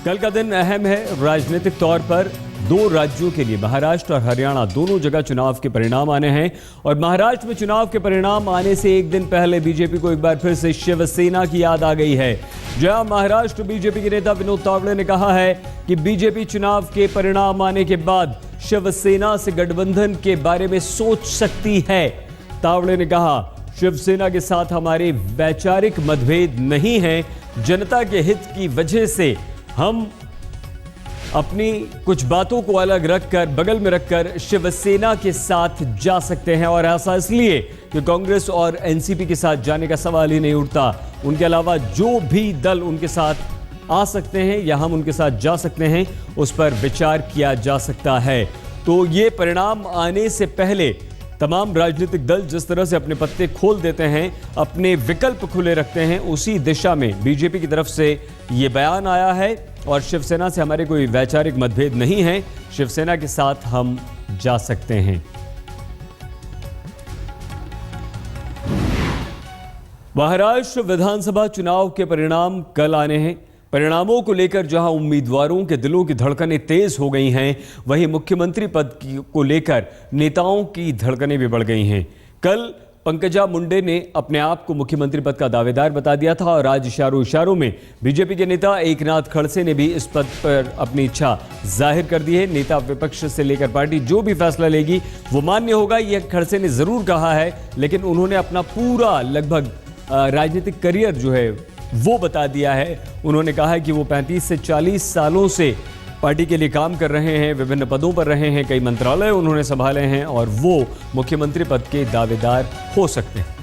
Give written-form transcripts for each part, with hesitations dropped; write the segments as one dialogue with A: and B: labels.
A: कल का दिन अहम है राजनीतिक तौर पर। दो राज्यों के लिए महाराष्ट्र और हरियाणा दोनों जगह चुनाव के परिणाम आने हैं और महाराष्ट्र में चुनाव के परिणाम आने से एक दिन पहले बीजेपी को एक बार फिर से शिवसेना की याद आ गई है। जहां महाराष्ट्र बीजेपी के नेता विनोद तावड़े ने कहा है कि बीजेपी चुनाव के परिणाम आने के बाद शिवसेना से गठबंधन के बारे में सोच सकती है। तावड़े ने कहा, शिवसेना के साथ हमारे वैचारिक मतभेद नहीं है, जनता के हित की वजह से हम अपनी कुछ बातों को अलग रखकर, बगल में रखकर शिवसेना के साथ जा सकते हैं और ऐसा इसलिए कि कांग्रेस और एनसीपी के साथ जाने का सवाल ही नहीं उठता। उनके अलावा जो भी दल उनके साथ आ सकते हैं या हम उनके साथ जा सकते हैं, उस पर विचार किया जा सकता है। तो ये परिणाम आने से पहले तमाम राजनीतिक दल जिस तरह से अपने पत्ते खोल देते हैं, अपने विकल्प खुले रखते हैं, उसी दिशा में बीजेपी की तरफ से ये बयान आया है और शिवसेना से हमारे कोई वैचारिक मतभेद नहीं है, शिवसेना के साथ हम जा सकते हैं। महाराष्ट्र विधानसभा चुनाव के परिणाम कल आने हैं। परिणामों को लेकर जहां उम्मीदवारों के दिलों की धड़कनें तेज हो गई हैं, वहीं मुख्यमंत्री पद को लेकर नेताओं की धड़कनें भी बढ़ गई हैं। कल पंकजा मुंडे ने अपने आप को मुख्यमंत्री पद का दावेदार बता दिया था और आज इशारों में बीजेपी के नेता एकनाथ खड़से ने भी इस पद पर अपनी इच्छा जाहिर कर दी है। नेता विपक्ष से लेकर पार्टी जो भी फैसला लेगी वो मान्य होगा, यह खड़से ने जरूर कहा है, लेकिन उन्होंने अपना पूरा लगभग राजनीतिक करियर जो है वो बता दिया है। उन्होंने कहा है कि वो 35 से 40 सालों से पार्टी के लिए काम कर रहे हैं, विभिन्न पदों पर रहे हैं, कई मंत्रालय उन्होंने संभाले हैं और वो मुख्यमंत्री पद के दावेदार हो सकते हैं।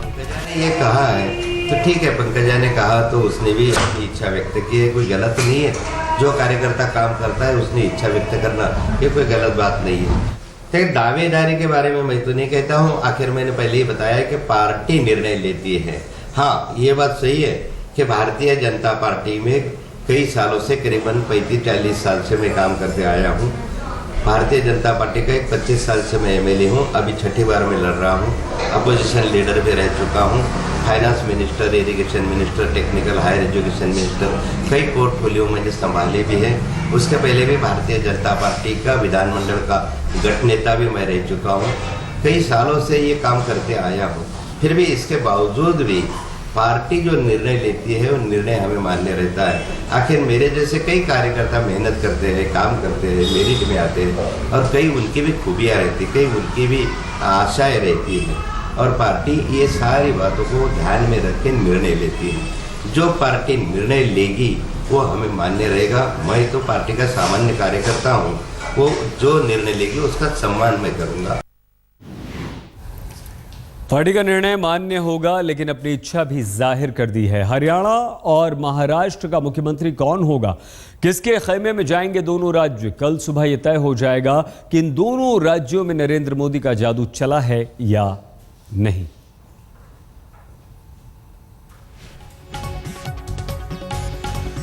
B: पंकजा ने ये कहा है तो ठीक है, पंकजा ने कहा तो उसने भी अपनी इच्छा व्यक्त की है, कोई गलत नहीं है। जो कार्यकर्ता काम करता है उसने इच्छा व्यक्त करना, ये कोई गलत बात नहीं है। दावेदारी के बारे में मैं तो नहीं कहता हूँ, आखिर मैंने पहले ही बताया कि पार्टी निर्णय लेती है। हाँ, ये बात सही है कि भारतीय जनता पार्टी में कई सालों से, करीबन 35-40 साल से मैं काम करते आया हूँ। भारतीय जनता पार्टी का 25 साल से मैं एमएलए हूँ, अभी छठी बार में लड़ रहा हूँ। अपोजिशन लीडर भी रह चुका हूँ, finance minister, irrigation minister, technical higher education minister, कई पोर्टफोलियो मैंने संभाले भी हैं। उसके पहले भी भारतीय जनता पार्टी का विधानमंडल का गठ नेता भी मैं रह चुका हूँ। कई सालों से ये काम करते आया हूँ। फिर भी इसके बावजूद भी पार्टी जो निर्णय लेती है वो निर्णय हमें मान्य रहता है। आखिर मेरे जैसे कई कार्यकर्ता मेहनत करते हैं, काम करते हैं, मेरिट में आते हैं और कई उनकी भी खूबियाँ रहती, कई उनकी भी आशाएँ रहती हैं और पार्टी ये सारी बातों को ध्यान में रख के निर्णय लेती है। जो पार्टी निर्णय लेगी वो हमें मान्य रहेगा। मैं तो पार्टी का सामान्य कार्यकर्ता हूँ, वो जो निर्णय लेगी उसका सम्मान मैं करूँगा।
A: पार्टी का निर्णय मान्य होगा, लेकिन अपनी इच्छा भी जाहिर कर दी है। हरियाणा और महाराष्ट्र का मुख्यमंत्री कौन होगा, किसके खेमे में जाएंगे दोनों राज्य, कल सुबह यह तय हो जाएगा कि इन दोनों राज्यों में नरेंद्र मोदी का जादू चला है या नहीं।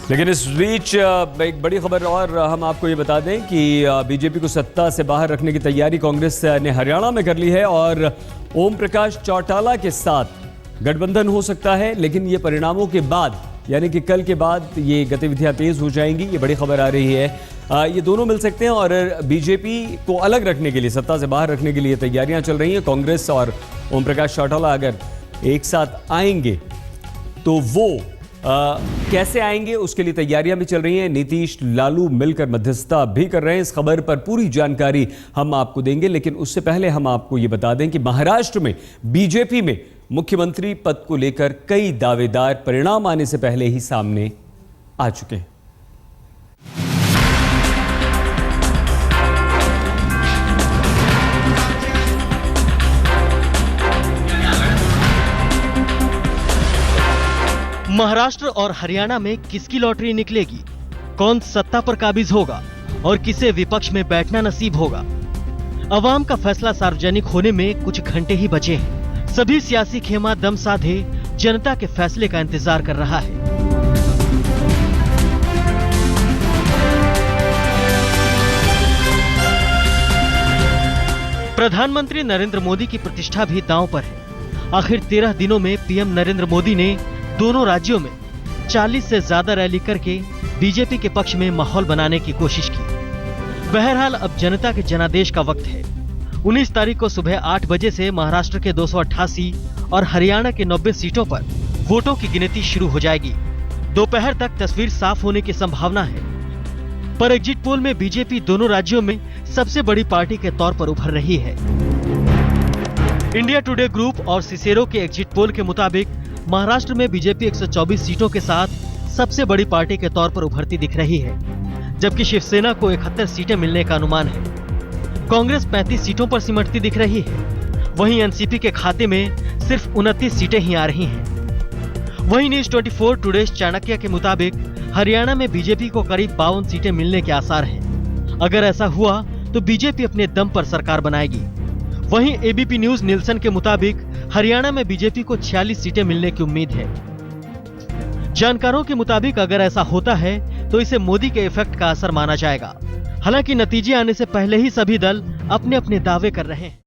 A: लेकिन इस बीच एक बड़ी खबर और हम आपको ये बता दें कि बीजेपी को सत्ता से बाहर रखने की तैयारी कांग्रेस ने हरियाणा में कर ली है और ओम प्रकाश चौटाला के साथ गठबंधन हो सकता है। लेकिन ये परिणामों के बाद, यानी कि कल के बाद ये गतिविधियां तेज हो जाएंगी, ये बड़ी खबर आ रही है। ये दोनों मिल सकते हैं और बीजेपी को अलग रखने के लिए, सत्ता से बाहर रखने के लिए तैयारियां चल रही हैं। कांग्रेस और ओम प्रकाश चौटाला अगर एक साथ आएंगे तो वो कैसे आएंगे उसके लिए तैयारियां भी चल रही हैं। नीतीश लालू मिलकर मध्यस्थता भी कर रहे हैं। इस खबर पर पूरी जानकारी हम आपको देंगे, लेकिन उससे पहले हम आपको ये बता दें कि महाराष्ट्र में बीजेपी में मुख्यमंत्री पद को लेकर कई दावेदार परिणाम आने से पहले ही सामने आ चुके हैं।
C: महाराष्ट्र और हरियाणा में किसकी लॉटरी निकलेगी, कौन सत्ता पर काबिज होगा और किसे विपक्ष में बैठना नसीब होगा। अवाम का फैसला सार्वजनिक होने में कुछ घंटे ही बचे हैं। सभी सियासी खेमा दम साधे जनता के फैसले का इंतजार कर रहा है। प्रधानमंत्री नरेंद्र मोदी की प्रतिष्ठा भी दांव पर है। आखिर 13 दिनों में पीएम नरेंद्र मोदी ने दोनों राज्यों में 40 से ज्यादा रैली करके बीजेपी के पक्ष में माहौल बनाने की कोशिश की। बहरहाल अब जनता के जनादेश का वक्त है। 19 तारीख को सुबह 8 बजे से महाराष्ट्र के 288 और हरियाणा के 90 सीटों पर वोटों की गिनती शुरू हो जाएगी। दोपहर तक तस्वीर साफ होने की संभावना है। पर एग्जिट पोल में बीजेपी दोनों राज्यों में सबसे बड़ी पार्टी के तौर पर उभर रही है। इंडिया टुडे ग्रुप और सिसेरो के एग्जिट पोल के मुताबिक महाराष्ट्र में बीजेपी 124 सीटों के साथ सबसे बड़ी पार्टी के तौर पर उभरती दिख रही है, जबकि शिवसेना को 71 सीटें मिलने का अनुमान है। कांग्रेस 35 सीटों पर सिमटती दिख रही है। वहीं एनसीपी के खाते में सिर्फ 29 सीटें ही आ रही हैं। वहीं न्यूज 24 टुडेज चाणक्य के मुताबिक हरियाणा में बीजेपी को करीब 52 सीटें मिलने के आसार हैं। अगर ऐसा हुआ तो बीजेपी अपने दम पर सरकार बनाएगी। वहीं एबीपी न्यूज निल्सन के मुताबिक हरियाणा में बीजेपी को 46 सीटें मिलने की उम्मीद है। जानकारों के मुताबिक अगर ऐसा होता है तो इसे मोदी के इफेक्ट का असर माना जाएगा। हालांकि नतीजे आने से पहले ही सभी दल अपने अपने दावे कर रहे हैं।